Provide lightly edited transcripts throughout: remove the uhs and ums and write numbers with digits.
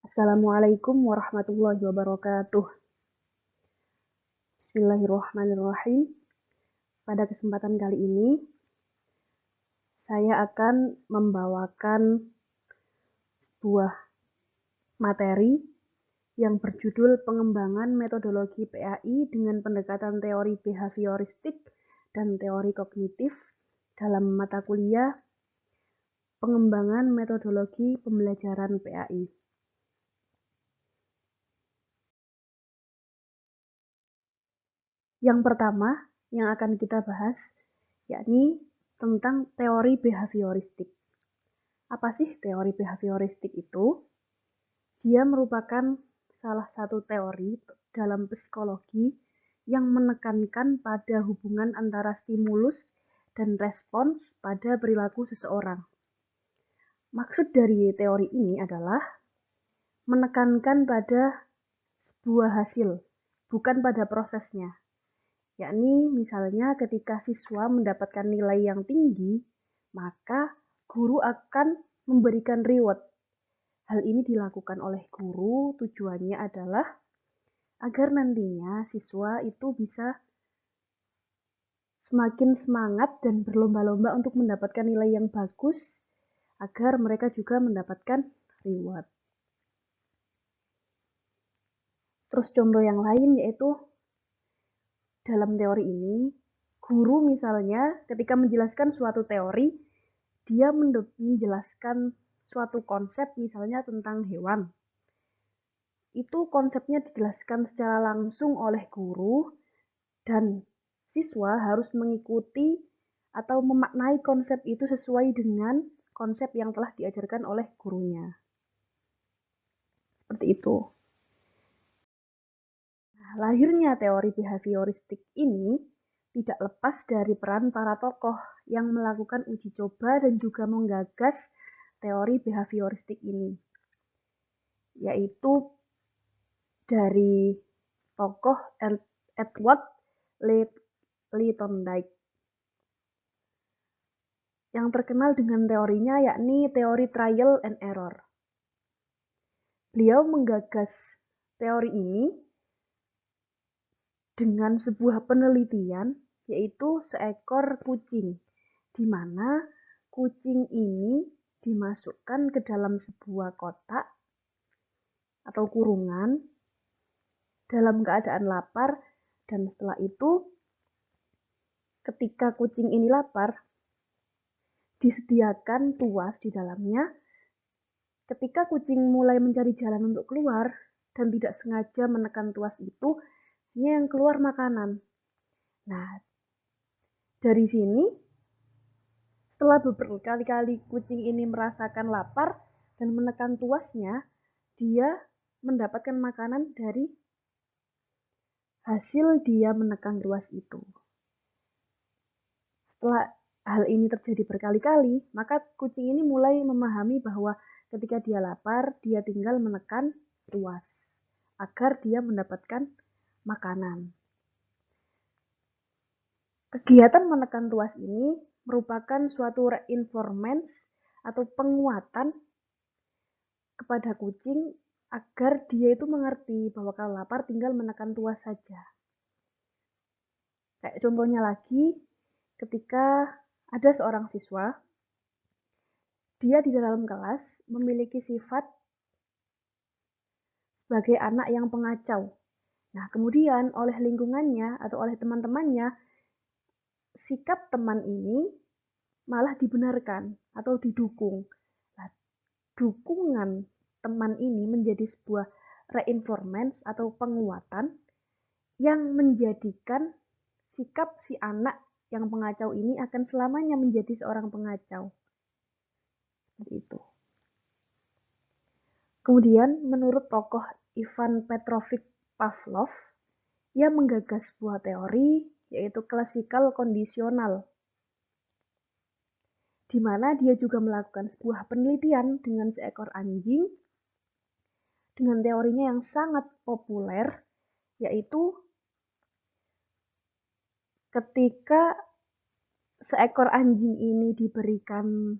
Assalamualaikum warahmatullahi wabarakatuh. Bismillahirrahmanirrahim. Pada kesempatan kali ini, saya akan membawakan sebuah materi yang berjudul Pengembangan Metodologi PAI dengan Pendekatan Teori Behavioristik dan Teori Kognitif dalam mata kuliah Pengembangan Metodologi Pembelajaran PAI. Yang pertama yang akan kita bahas yakni tentang teori behavioristik. Apa sih teori behavioristik itu? Dia merupakan salah satu teori dalam psikologi yang menekankan pada hubungan antara stimulus dan respons pada perilaku seseorang. Maksud dari teori ini adalah menekankan pada sebuah hasil, bukan pada prosesnya. Yakni misalnya ketika siswa mendapatkan nilai yang tinggi, maka guru akan memberikan reward. Hal ini dilakukan oleh guru, tujuannya adalah agar nantinya siswa itu bisa semakin semangat dan berlomba-lomba untuk mendapatkan nilai yang bagus, agar mereka juga mendapatkan reward. Terus contoh yang lain yaitu dalam teori ini, guru misalnya ketika menjelaskan suatu teori, dia menjelaskan suatu konsep misalnya tentang hewan. Itu konsepnya dijelaskan secara langsung oleh guru dan siswa harus mengikuti atau memaknai konsep itu sesuai dengan konsep yang telah diajarkan oleh gurunya. Seperti itu. Nah, lahirnya teori behavioristik ini tidak lepas dari peran para tokoh yang melakukan uji coba dan juga menggagas teori behavioristik ini, yaitu dari tokoh Edward Thorndike yang terkenal dengan teorinya yakni teori trial and error. Beliau menggagas teori ini dengan sebuah penelitian yaitu seekor kucing, di mana kucing ini dimasukkan ke dalam sebuah kotak atau kurungan dalam keadaan lapar, dan setelah itu ketika kucing ini lapar disediakan tuas di dalamnya. Ketika kucing mulai mencari jalan untuk keluar dan tidak sengaja menekan tuas itu, yang keluar makanan. Nah, dari sini setelah berkali-kali kucing ini merasakan lapar dan menekan tuasnya, dia mendapatkan makanan dari hasil dia menekan tuas itu. Setelah hal ini terjadi berkali-kali, maka kucing ini mulai memahami bahwa ketika dia lapar, dia tinggal menekan tuas agar dia mendapatkan makanan. Kegiatan menekan tuas ini merupakan suatu reinforcement atau penguatan kepada kucing agar dia itu mengerti bahwa kalau lapar tinggal menekan tuas saja. Kayak contohnya lagi, ketika ada seorang siswa, dia di dalam kelas memiliki sifat sebagai anak yang pengacau. Nah, kemudian oleh lingkungannya atau oleh teman-temannya, sikap teman ini malah dibenarkan atau didukung. Nah, dukungan teman ini menjadi sebuah reinforcement atau penguatan yang menjadikan sikap si anak yang pengacau ini akan selamanya menjadi seorang pengacau. Seperti itu. Kemudian menurut tokoh Ivan Petrovich Pavlov, ia menggagas sebuah teori yaitu klasikal kondisional, di mana dia juga melakukan sebuah penelitian dengan seekor anjing dengan teorinya yang sangat populer, yaitu ketika seekor anjing ini diberikan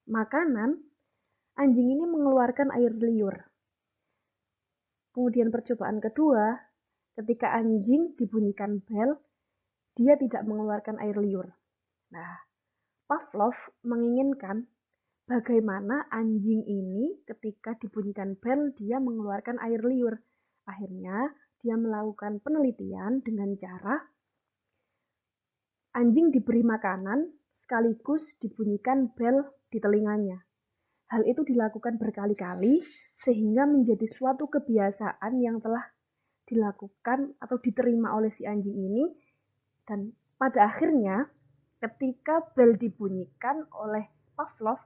makanan, anjing ini mengeluarkan air liur. Kemudian percobaan kedua, ketika anjing dibunyikan bel, dia tidak mengeluarkan air liur. Nah, Pavlov menginginkan bagaimana anjing ini ketika dibunyikan bel dia mengeluarkan air liur. Akhirnya dia melakukan penelitian dengan cara anjing diberi makanan sekaligus dibunyikan bel di telinganya. Hal itu dilakukan berkali-kali sehingga menjadi suatu kebiasaan yang telah dilakukan atau diterima oleh si anjing ini, dan pada akhirnya ketika bel dibunyikan oleh Pavlov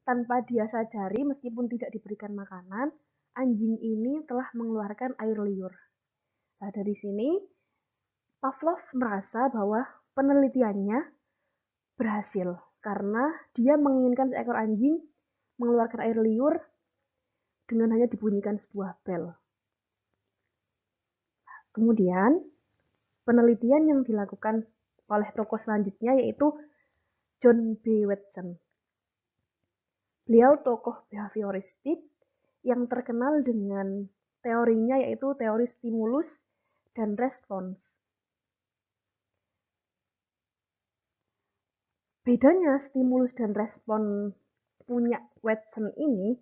tanpa dia sadari meskipun tidak diberikan makanan, anjing ini telah mengeluarkan air liur. Nah, dari sini Pavlov merasa bahwa penelitiannya berhasil karena dia menginginkan seekor anjing mengeluarkan air liur dengan hanya dibunyikan sebuah bel. Kemudian, penelitian yang dilakukan oleh tokoh selanjutnya yaitu John B. Watson. Beliau tokoh behavioristik yang terkenal dengan teorinya yaitu teori stimulus dan respons. Bedanya stimulus dan respon punya Watson ini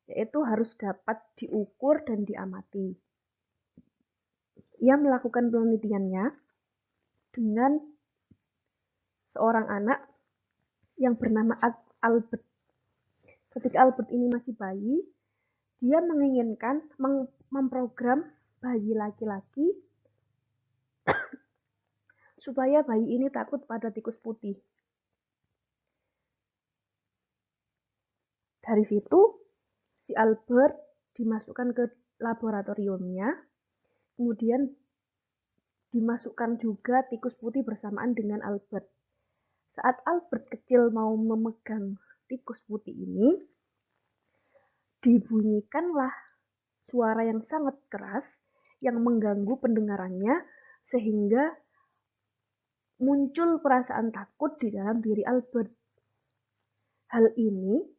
yaitu harus dapat diukur dan diamati. Ia melakukan penelitiannya dengan seorang anak yang bernama Albert. Ketika Albert ini masih bayi, dia menginginkan memprogram bayi laki-laki supaya bayi ini takut pada tikus putih. Dari situ, si Albert dimasukkan ke laboratoriumnya, kemudian dimasukkan juga tikus putih bersamaan dengan Albert. Saat Albert kecil mau memegang tikus putih ini, dibunyikanlah suara yang sangat keras yang mengganggu pendengarannya sehingga muncul perasaan takut di dalam diri Albert. Hal ini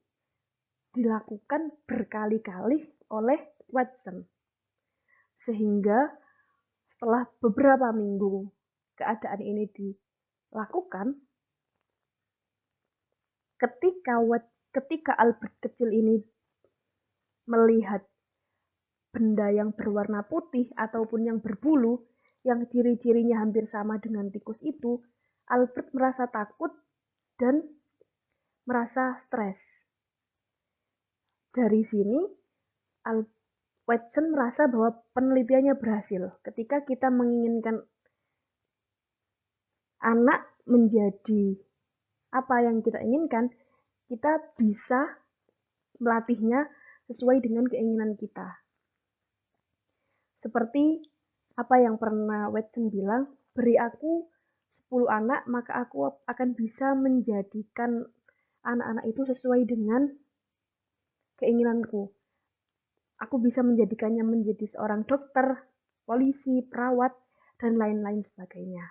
dilakukan berkali-kali oleh Watson. Sehingga setelah beberapa minggu keadaan ini dilakukan, ketika Albert kecil ini melihat benda yang berwarna putih ataupun yang berbulu, yang ciri-cirinya hampir sama dengan tikus itu, Albert merasa takut dan merasa stres. Dari sini, Watson merasa bahwa penelitiannya berhasil. Ketika kita menginginkan anak menjadi apa yang kita inginkan, kita bisa melatihnya sesuai dengan keinginan kita. Seperti apa yang pernah Watson bilang, beri aku 10 anak, maka aku akan bisa menjadikan anak-anak itu sesuai dengan keinginanku. Aku bisa menjadikannya menjadi seorang dokter, polisi, perawat, dan lain-lain sebagainya.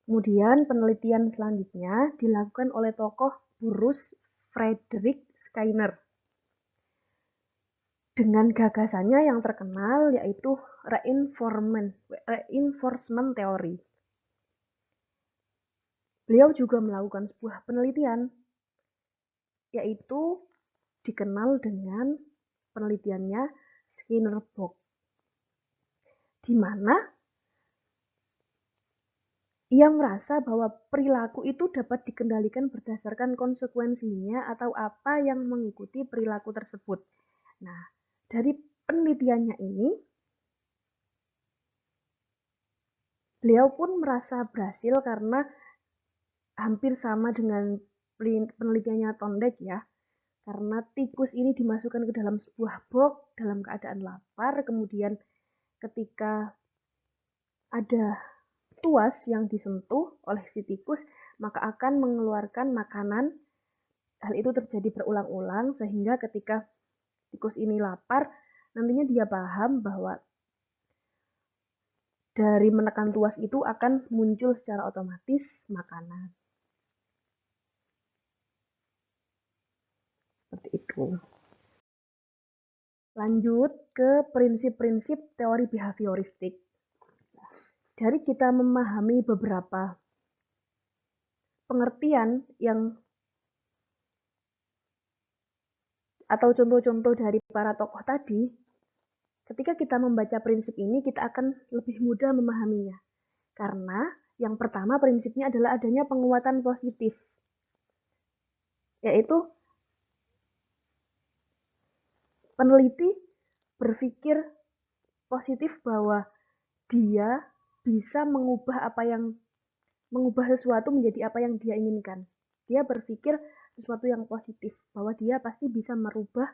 Kemudian penelitian selanjutnya dilakukan oleh tokoh Bruce Frederick Skinner dengan gagasannya yang terkenal yaitu reinforcement theory. Beliau juga melakukan sebuah penelitian yaitu dikenal dengan penelitiannya Skinner Box, di mana ia merasa bahwa perilaku itu dapat dikendalikan berdasarkan konsekuensinya atau apa yang mengikuti perilaku tersebut. Nah, dari penelitiannya ini, beliau pun merasa berhasil karena hampir sama dengan penelitiannya Thorndike ya. Karena tikus ini dimasukkan ke dalam sebuah box dalam keadaan lapar, kemudian ketika ada tuas yang disentuh oleh si tikus, maka akan mengeluarkan makanan. Hal itu terjadi berulang-ulang sehingga ketika tikus ini lapar, nantinya dia paham bahwa dari menekan tuas itu akan muncul secara otomatis makanan. Seperti itu. Lanjut ke prinsip-prinsip teori behavioristik. Dari kita memahami beberapa pengertian atau contoh-contoh dari para tokoh tadi, ketika kita membaca prinsip ini, kita akan lebih mudah memahaminya. Karena yang pertama prinsipnya adalah adanya penguatan positif, yaitu peneliti berpikir positif bahwa dia bisa mengubah sesuatu menjadi apa yang dia inginkan. Dia berpikir sesuatu yang positif, bahwa dia pasti bisa merubah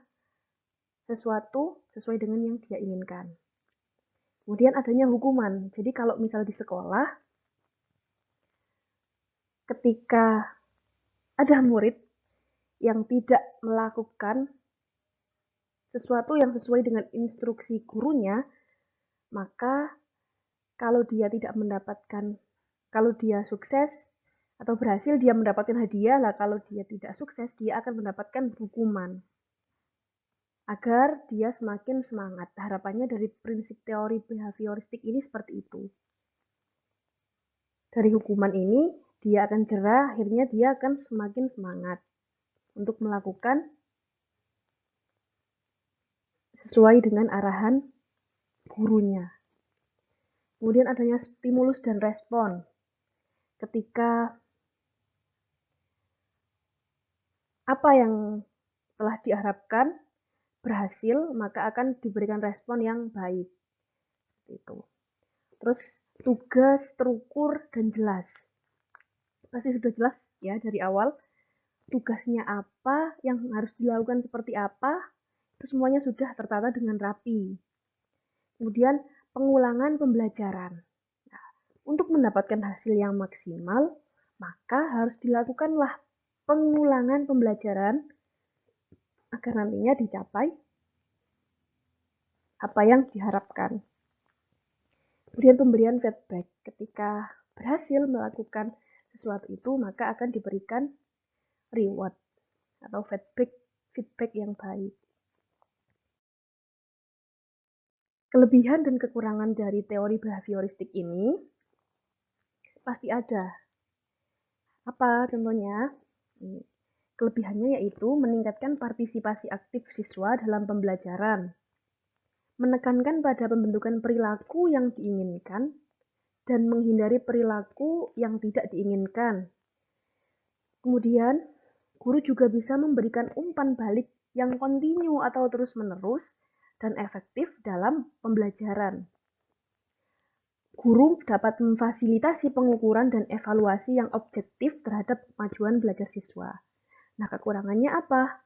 sesuatu sesuai dengan yang dia inginkan. Kemudian adanya hukuman. Jadi kalau misal di sekolah, ketika ada murid yang tidak melakukan sesuatu yang sesuai dengan instruksi gurunya, maka kalau dia sukses atau berhasil, dia mendapatkan hadiah. Lah kalau dia tidak sukses, dia akan mendapatkan hukuman. Agar dia semakin semangat. Harapannya dari prinsip teori behavioristik ini seperti itu. Dari hukuman ini, dia akan jerah, akhirnya dia akan semakin semangat untuk melakukan sesuai dengan arahan gurunya. Kemudian adanya stimulus dan respon. Ketika apa yang telah diharapkan berhasil, maka akan diberikan respon yang baik. Itu. Terus tugas terukur dan jelas. Pasti sudah jelas ya dari awal. Tugasnya apa, yang harus dilakukan seperti apa, itu semuanya sudah tertata dengan rapi. Kemudian pengulangan pembelajaran. Nah, untuk mendapatkan hasil yang maksimal, maka harus dilakukanlah pengulangan pembelajaran agar nantinya dicapai apa yang diharapkan. Kemudian pemberian feedback. Ketika berhasil melakukan sesuatu itu, maka akan diberikan reward atau feedback yang baik. Kelebihan dan kekurangan dari teori behavioristik ini pasti ada. Apa contohnya? Kelebihannya yaitu meningkatkan partisipasi aktif siswa dalam pembelajaran, menekankan pada pembentukan perilaku yang diinginkan, dan menghindari perilaku yang tidak diinginkan. Kemudian, guru juga bisa memberikan umpan balik yang kontinu atau terus-menerus dan efektif dalam pembelajaran. Guru dapat memfasilitasi pengukuran dan evaluasi yang objektif terhadap kemajuan belajar siswa. Nah, kekurangannya apa?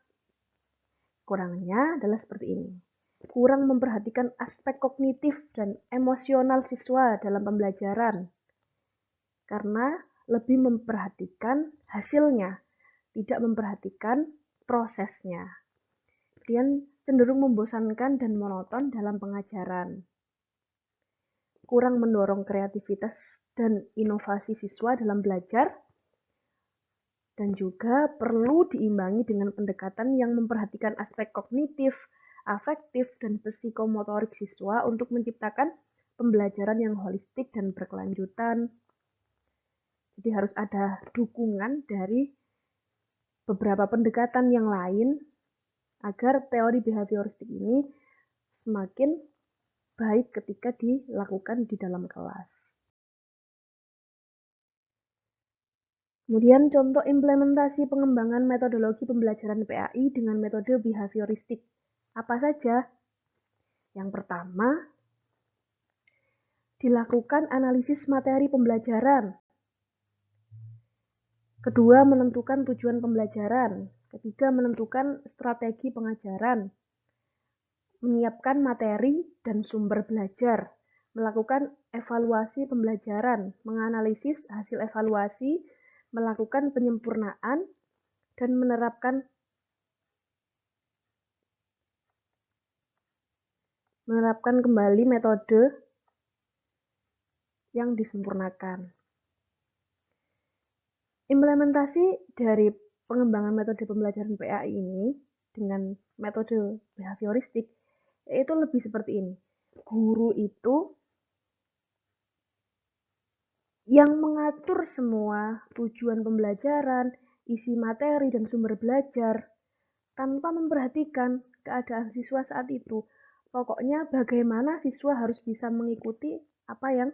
Kekurangannya adalah seperti ini. Kurang memperhatikan aspek kognitif dan emosional siswa dalam pembelajaran. Karena lebih memperhatikan hasilnya, tidak memperhatikan prosesnya. Kemudian cenderung membosankan dan monoton dalam pengajaran. Kurang mendorong kreativitas dan inovasi siswa dalam belajar, dan juga perlu diimbangi dengan pendekatan yang memperhatikan aspek kognitif, afektif, dan psikomotorik siswa untuk menciptakan pembelajaran yang holistik dan berkelanjutan. Jadi harus ada dukungan dari beberapa pendekatan yang lain agar teori behavioristik ini semakin baik ketika dilakukan di dalam kelas. Kemudian contoh implementasi pengembangan metodologi pembelajaran PAI dengan metode behavioristik. Apa saja? Yang pertama, dilakukan analisis materi pembelajaran. Kedua, menentukan tujuan pembelajaran. Ketiga, menentukan strategi pengajaran. Menyiapkan materi dan sumber belajar, melakukan evaluasi pembelajaran, menganalisis hasil evaluasi, melakukan penyempurnaan, dan menerapkan kembali metode yang disempurnakan. Implementasi dari pengembangan metode pembelajaran PAI ini dengan metode behavioristik yaitu lebih seperti ini. Guru itu yang mengatur semua tujuan pembelajaran, isi materi, dan sumber belajar tanpa memperhatikan keadaan siswa saat itu. Pokoknya bagaimana siswa harus bisa mengikuti apa yang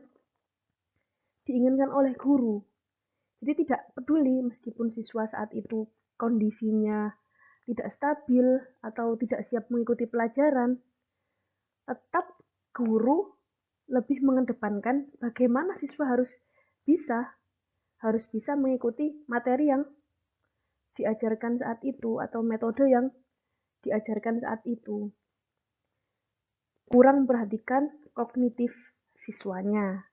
diinginkan oleh guru. Jadi tidak peduli meskipun siswa saat itu kondisinya tidak stabil atau tidak siap mengikuti pelajaran, tetap guru lebih mengedepankan bagaimana siswa harus bisa mengikuti materi yang diajarkan saat itu atau metode yang diajarkan saat itu. Kurang memperhatikan kognitif siswanya.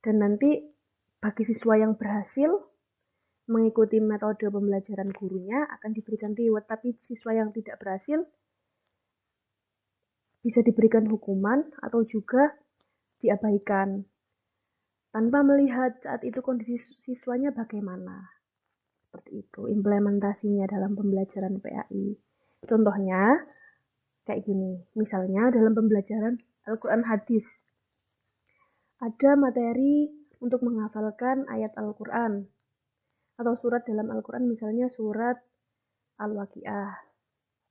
Dan nanti bagi siswa yang berhasil mengikuti metode pembelajaran gurunya akan diberikan reward, tapi siswa yang tidak berhasil bisa diberikan hukuman atau juga diabaikan tanpa melihat saat itu kondisi siswanya bagaimana. Seperti itu implementasinya dalam pembelajaran PAI. Contohnya kayak gini, misalnya dalam pembelajaran Al-Quran Hadis ada materi untuk menghafalkan ayat Al-Quran atau surat dalam Al-Quran, misalnya surat Al-Waqiah.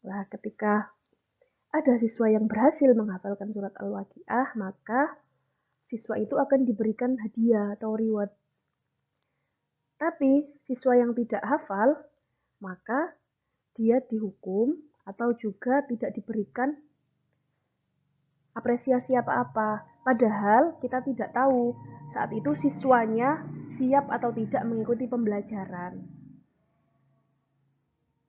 Nah, ketika ada siswa yang berhasil menghafalkan surat Al-Waqiah, maka siswa itu akan diberikan hadiah atau reward. Tapi siswa yang tidak hafal, maka dia dihukum atau juga tidak diberikan apresiasi apa-apa. Padahal kita tidak tahu saat itu siswanya siap atau tidak mengikuti pembelajaran.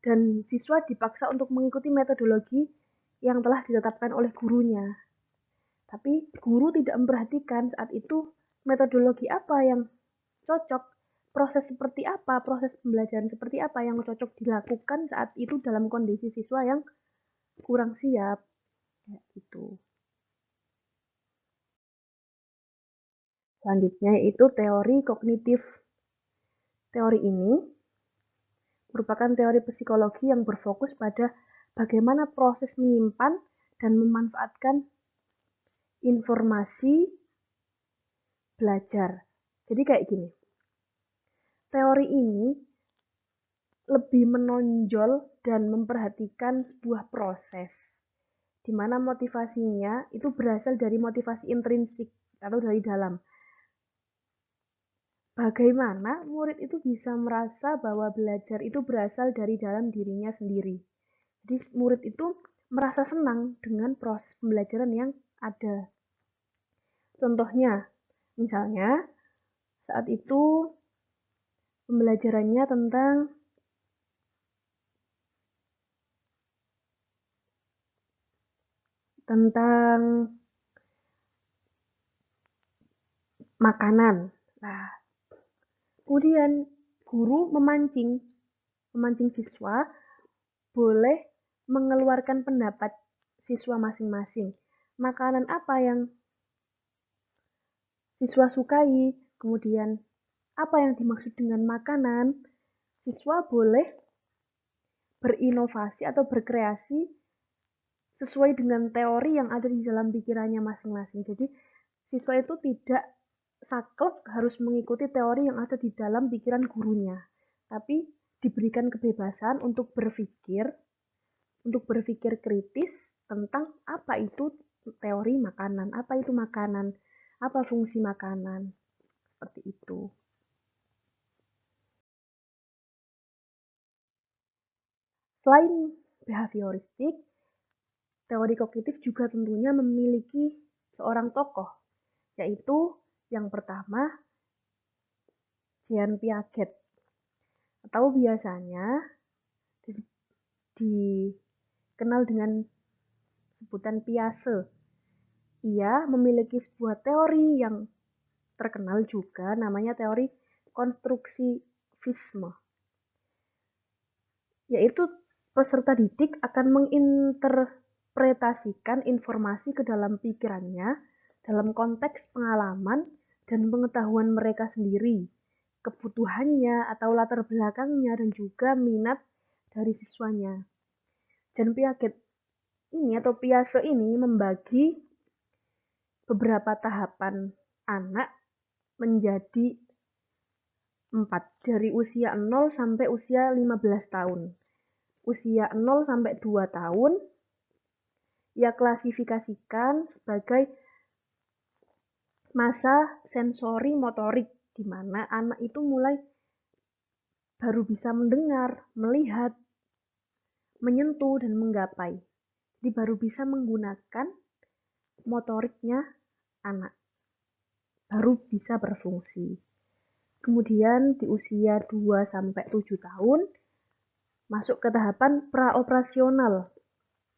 Dan siswa dipaksa untuk mengikuti metodologi yang telah ditetapkan oleh gurunya. Tapi guru tidak memperhatikan saat itu metodologi apa yang cocok, proses seperti apa, proses pembelajaran seperti apa yang cocok dilakukan saat itu dalam kondisi siswa yang kurang siap. Kayak gitu. Selanjutnya yaitu teori kognitif. Teori ini merupakan teori psikologi yang berfokus pada bagaimana proses menyimpan dan memanfaatkan informasi belajar. Jadi kayak gini, teori ini lebih menonjol dan memperhatikan sebuah proses, di mana motivasinya itu berasal dari motivasi intrinsik atau dari dalam. Bagaimana murid itu bisa merasa bahwa belajar itu berasal dari dalam dirinya sendiri. Jadi murid itu merasa senang dengan proses pembelajaran yang ada. Contohnya, misalnya saat itu pembelajarannya tentang makanan. Nah, kemudian guru memancing siswa boleh mengeluarkan pendapat siswa masing-masing. Makanan apa yang siswa sukai, kemudian apa yang dimaksud dengan makanan, siswa boleh berinovasi atau berkreasi sesuai dengan teori yang ada di dalam pikirannya masing-masing. Jadi siswa itu tidak saklek harus mengikuti teori yang ada di dalam pikiran gurunya, tapi diberikan kebebasan untuk berpikir kritis tentang apa itu teori makanan, apa fungsi makanan, seperti itu. Selain behavioristik, teori kognitif juga tentunya memiliki seorang tokoh, yaitu yang pertama Jean Piaget, atau biasanya dikenal dengan sebutan Piaget. Ia memiliki sebuah teori yang terkenal juga, namanya teori konstruksivisme, yaitu peserta didik akan menginterpretasikan informasi ke dalam pikirannya dalam konteks pengalaman dan pengetahuan mereka sendiri, kebutuhannya atau latar belakangnya, dan juga minat dari siswanya. Jean Piaget ini atau Piaget ini membagi beberapa tahapan anak menjadi 4, dari usia 0 sampai usia 15 tahun. Usia 0 sampai 2 tahun ia klasifikasikan sebagai masa sensori motorik, di mana anak itu mulai baru bisa mendengar, melihat, menyentuh, dan menggapai. Jadi baru bisa menggunakan motoriknya anak. Baru bisa berfungsi. Kemudian di usia 2 sampai 7 tahun masuk ke tahapan praoperasional.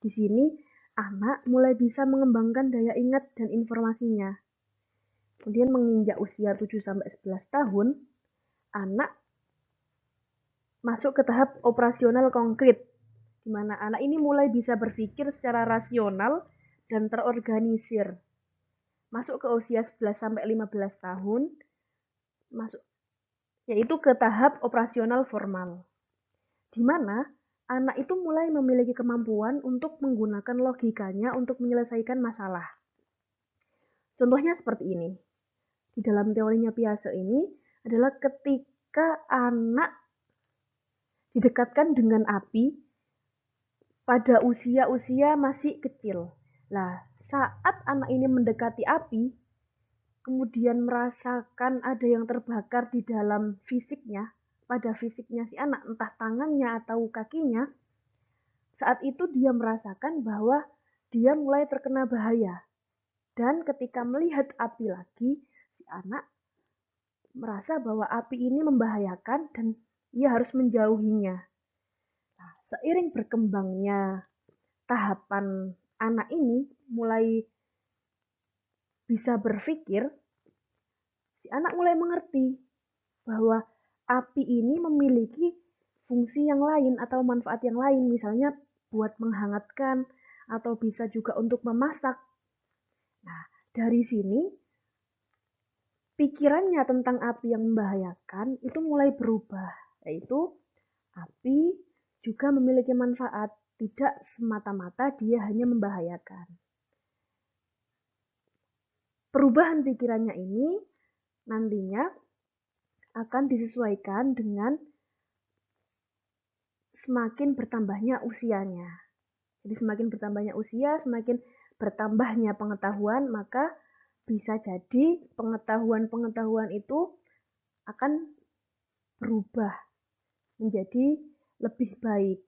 Di sini anak mulai bisa mengembangkan daya ingat dan informasinya. Kemudian menginjak usia 7 sampai 11 tahun, anak masuk ke tahap operasional konkret, di mana anak ini mulai bisa berpikir secara rasional dan terorganisir. Masuk ke usia 11 sampai 15 tahun, yaitu ke tahap operasional formal, di mana anak itu mulai memiliki kemampuan untuk menggunakan logikanya untuk menyelesaikan masalah. Contohnya seperti ini. Di dalam teorinya Piaget ini adalah ketika anak didekatkan dengan api pada usia-usia masih kecil. Nah, saat anak ini mendekati api, kemudian merasakan ada yang terbakar di dalam fisiknya, pada fisiknya si anak, entah tangannya atau kakinya, saat itu dia merasakan bahwa dia mulai terkena bahaya. Dan ketika melihat api lagi, si anak merasa bahwa api ini membahayakan dan ia harus menjauhinya. Nah, seiring berkembangnya tahapan anak ini mulai bisa berpikir, si anak mulai mengerti bahwa api ini memiliki fungsi yang lain atau manfaat yang lain, misalnya buat menghangatkan atau bisa juga untuk memasak. Nah, dari sini pikirannya tentang api yang membahayakan itu mulai berubah, yaitu api juga memiliki manfaat, tidak semata-mata dia hanya membahayakan. Perubahan pikirannya ini nantinya akan disesuaikan dengan semakin bertambahnya usianya. Jadi semakin bertambahnya usia, semakin bertambahnya pengetahuan, maka bisa jadi pengetahuan-pengetahuan itu akan berubah menjadi lebih baik.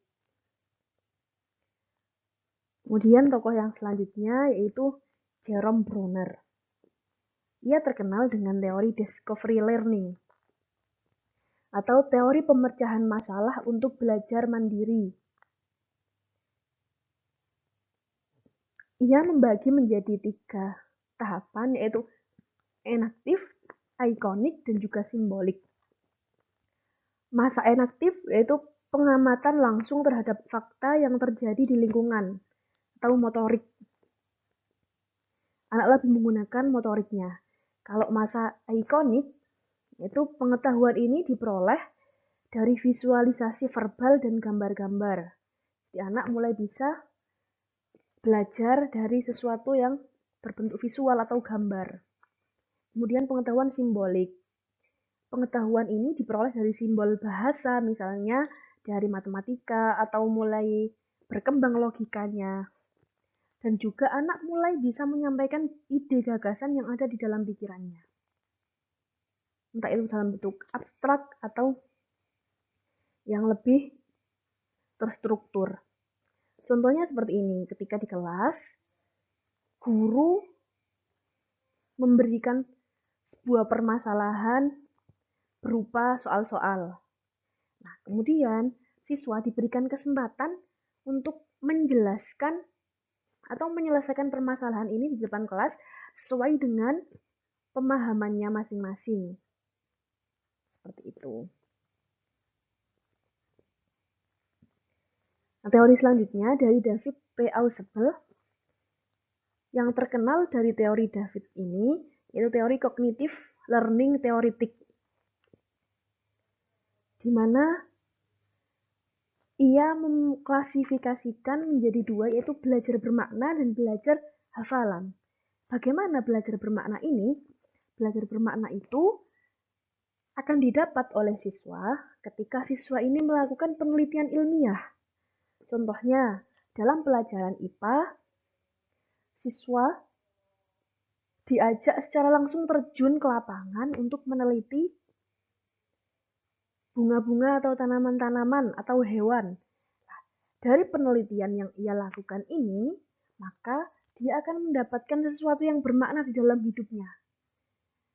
Kemudian tokoh yang selanjutnya yaitu Jerome Bruner. Ia terkenal dengan teori discovery learning atau teori pemecahan masalah untuk belajar mandiri. Ia membagi menjadi 3 tahapan, yaitu enaktif, ikonik, dan juga simbolik. Masa enaktif yaitu pengamatan langsung terhadap fakta yang terjadi di lingkungan atau motorik. Anak lebih menggunakan motoriknya. Kalau masa ikonik, yaitu pengetahuan ini diperoleh dari visualisasi verbal dan gambar-gambar. Di anak mulai bisa belajar dari sesuatu yang berbentuk visual atau gambar. Kemudian pengetahuan simbolik. Pengetahuan ini diperoleh dari simbol bahasa, misalnya dari matematika atau mulai berkembang logikanya. Dan juga anak mulai bisa menyampaikan ide gagasan yang ada di dalam pikirannya. Entah itu dalam bentuk abstrak atau yang lebih terstruktur. Contohnya seperti ini, ketika di kelas, guru memberikan sebuah permasalahan berupa soal-soal. Nah, kemudian siswa diberikan kesempatan untuk menjelaskan atau menyelesaikan permasalahan ini di depan kelas sesuai dengan pemahamannya masing-masing. Seperti itu. Nah, teori selanjutnya dari David P. Ausubel. Yang terkenal dari teori David ini yaitu teori kognitif learning teoretik, di mana ia mengklasifikasikan menjadi dua, yaitu belajar bermakna dan belajar hafalan. Bagaimana belajar bermakna ini? Belajar bermakna itu akan didapat oleh siswa ketika siswa ini melakukan penelitian ilmiah. Contohnya, dalam pelajaran IPA, siswa diajak secara langsung terjun ke lapangan untuk meneliti bunga-bunga atau tanaman-tanaman atau hewan. Dari penelitian yang ia lakukan ini, maka dia akan mendapatkan sesuatu yang bermakna di dalam hidupnya.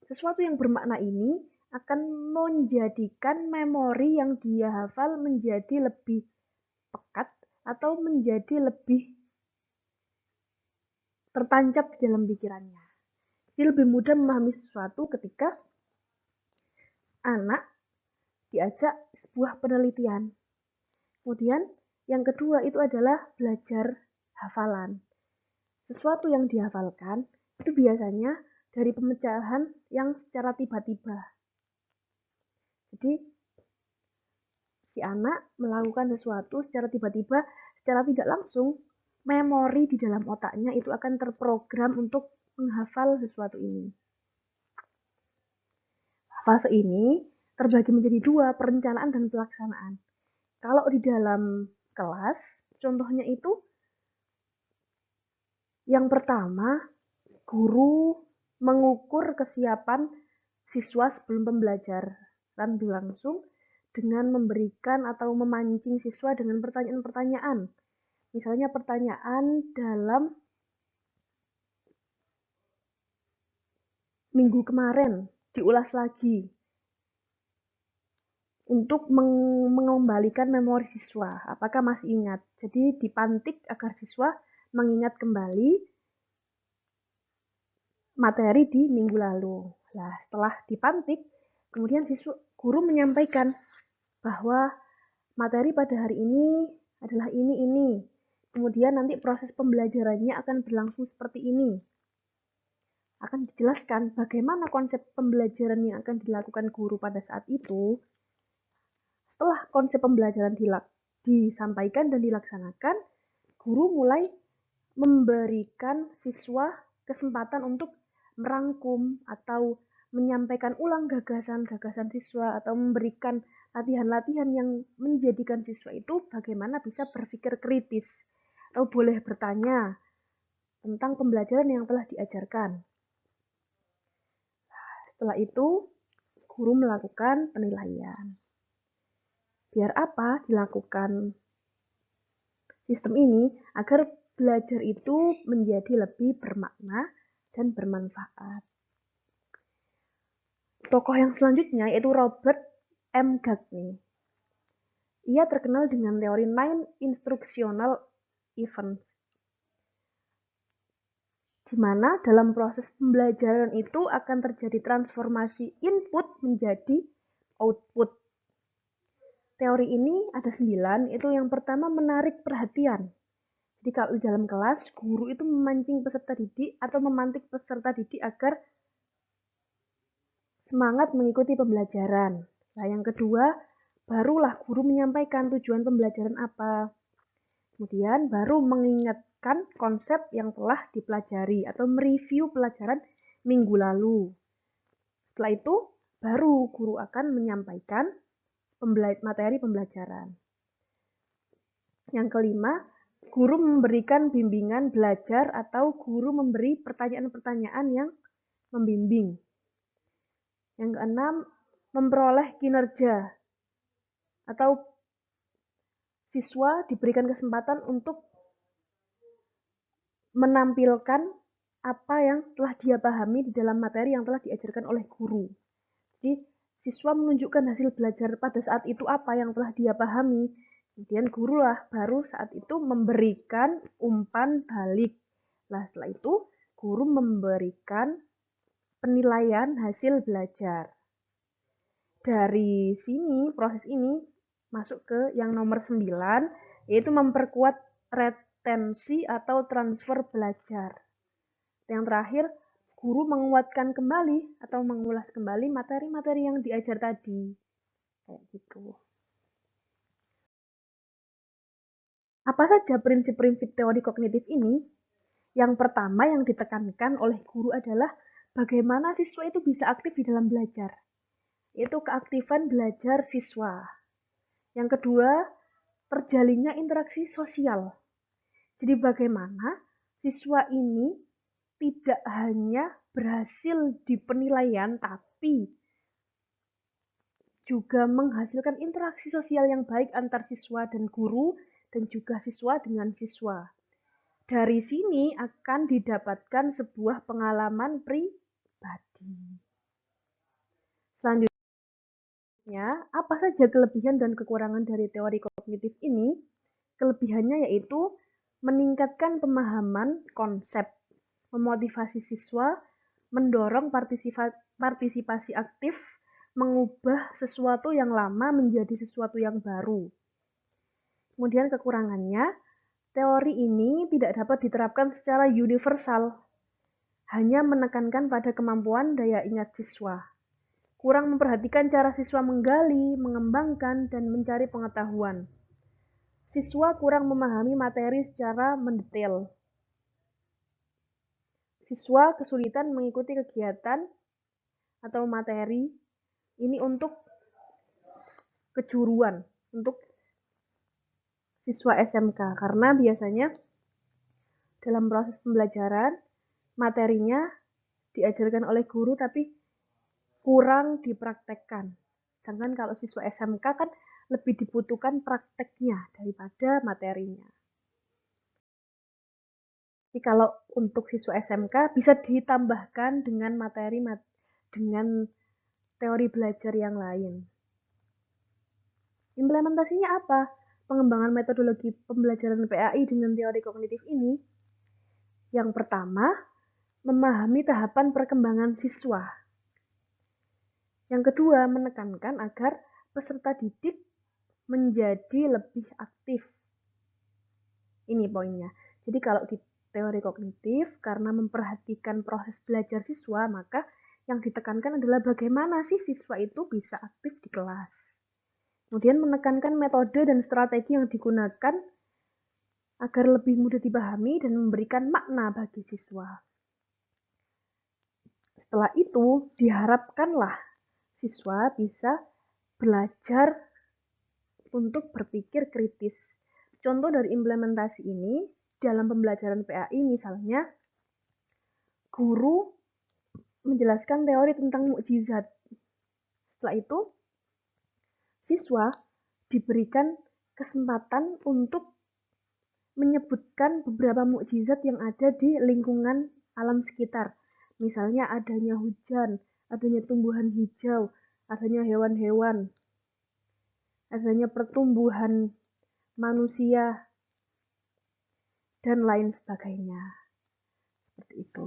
Sesuatu yang bermakna ini akan menjadikan memori yang dia hafal menjadi lebih pekat atau menjadi lebih tertancap di dalam pikirannya. Jadi lebih mudah memahami sesuatu ketika anak diajak sebuah penelitian. Kemudian yang kedua itu adalah belajar hafalan. Sesuatu yang dihafalkan itu biasanya dari pemecahan yang secara tiba-tiba. Jadi si anak melakukan sesuatu secara tiba-tiba, secara tidak langsung, memori di dalam otaknya itu akan terprogram untuk menghafal sesuatu ini. Fase ini terbagi menjadi dua, perencanaan dan pelaksanaan. Kalau di dalam kelas, contohnya itu yang pertama, guru mengukur kesiapan siswa sebelum pembelajaran berlangsung dengan memberikan atau memancing siswa dengan pertanyaan-pertanyaan. Misalnya pertanyaan dalam minggu kemarin diulas lagi untuk mengembalikan memori siswa, apakah masih ingat. Jadi dipantik agar siswa mengingat kembali materi di minggu lalu. Nah, setelah dipantik, kemudian guru menyampaikan bahwa materi pada hari ini adalah ini. Kemudian nanti proses pembelajarannya akan berlangsung seperti ini. Akan dijelaskan bagaimana konsep pembelajaran yang akan dilakukan guru pada saat itu. Setelah konsep pembelajaran disampaikan dan dilaksanakan, guru mulai memberikan siswa kesempatan untuk merangkum atau menyampaikan ulang gagasan-gagasan siswa atau memberikan latihan-latihan yang menjadikan siswa itu bagaimana bisa berpikir kritis atau boleh bertanya tentang pembelajaran yang telah diajarkan. Setelah itu, guru melakukan penilaian. Biar apa dilakukan sistem ini? Agar belajar itu menjadi lebih bermakna dan bermanfaat. Tokoh yang selanjutnya yaitu Robert M. Gagne. Ia terkenal dengan teori 9 instructional events, di mana dalam proses pembelajaran itu akan terjadi transformasi input menjadi output. Teori ini ada 9, itu yang pertama menarik perhatian. Jadi kalau di dalam kelas, guru itu memancing peserta didik atau memantik peserta didik agar semangat mengikuti pembelajaran. Nah, yang kedua, barulah guru menyampaikan tujuan pembelajaran apa. Kemudian baru mengingatkan konsep yang telah dipelajari atau mereview pelajaran minggu lalu. Setelah itu, baru guru akan menyampaikan materi pembelajaran. Yang kelima, guru memberikan bimbingan belajar atau guru memberi pertanyaan-pertanyaan yang membimbing. Yang keenam, memperoleh kinerja atau siswa diberikan kesempatan untuk menampilkan apa yang telah dia pahami di dalam materi yang telah diajarkan oleh guru. Jadi, siswa menunjukkan hasil belajar pada saat itu apa yang telah dia pahami. Kemudian guru lah baru saat itu memberikan umpan balik. Nah, setelah itu guru memberikan penilaian hasil belajar. Dari sini, proses ini masuk ke yang nomor 9, yaitu memperkuat retensi atau transfer belajar. Yang terakhir, guru menguatkan kembali atau mengulas kembali materi-materi yang diajar tadi. Kayak gitu. Apa saja prinsip-prinsip teori kognitif ini? Yang pertama yang ditekankan oleh guru adalah bagaimana siswa itu bisa aktif di dalam belajar. Itu keaktifan belajar siswa. Yang kedua, terjalinnya interaksi sosial. Jadi bagaimana siswa ini tidak hanya berhasil di penilaian, tapi juga menghasilkan interaksi sosial yang baik antar siswa dan guru, dan juga siswa dengan siswa. Dari sini akan didapatkan sebuah pengalaman pribadi. Selanjutnya, apa saja kelebihan dan kekurangan dari teori kognitif ini? Kelebihannya yaitu meningkatkan pemahaman konsep, memotivasi siswa, mendorong partisipasi aktif, mengubah sesuatu yang lama menjadi sesuatu yang baru. Kemudian kekurangannya, teori ini tidak dapat diterapkan secara universal, hanya menekankan pada kemampuan daya ingat siswa. Kurang memperhatikan cara siswa menggali, mengembangkan, dan mencari pengetahuan. Siswa kurang memahami materi secara mendetail. Siswa kesulitan mengikuti kegiatan atau materi ini untuk kejuruan, untuk siswa SMK, karena biasanya dalam proses pembelajaran materinya diajarkan oleh guru tapi kurang dipraktekkan. Sedangkan kalau siswa SMK kan lebih dibutuhkan prakteknya daripada materinya. Jadi kalau untuk siswa SMK bisa ditambahkan dengan materi dengan teori belajar yang lain. Implementasinya apa? Pengembangan metodologi pembelajaran PAI dengan teori kognitif ini. Yang pertama, memahami tahapan perkembangan siswa. Yang kedua, menekankan agar peserta didik menjadi lebih aktif. Ini poinnya. Jadi kalau di teori kognitif, karena memperhatikan proses belajar siswa, maka yang ditekankan adalah bagaimana sih siswa itu bisa aktif di kelas. Kemudian menekankan metode dan strategi yang digunakan agar lebih mudah dipahami dan memberikan makna bagi siswa. Setelah itu, diharapkanlah siswa bisa belajar untuk berpikir kritis. Contoh dari implementasi ini dalam pembelajaran PAI misalnya, guru menjelaskan teori tentang mukjizat. Setelah itu, siswa diberikan kesempatan untuk menyebutkan beberapa mukjizat yang ada di lingkungan alam sekitar. Misalnya adanya hujan, adanya tumbuhan hijau, adanya hewan-hewan, adanya pertumbuhan manusia, dan lain sebagainya. Seperti itu.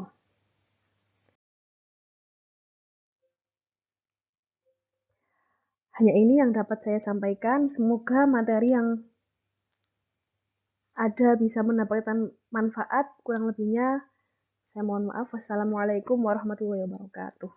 Hanya ini yang dapat saya sampaikan. Semoga materi yang ada bisa mendapatkan manfaat. Kurang lebihnya, saya mohon maaf. Wassalamualaikum warahmatullahi wabarakatuh.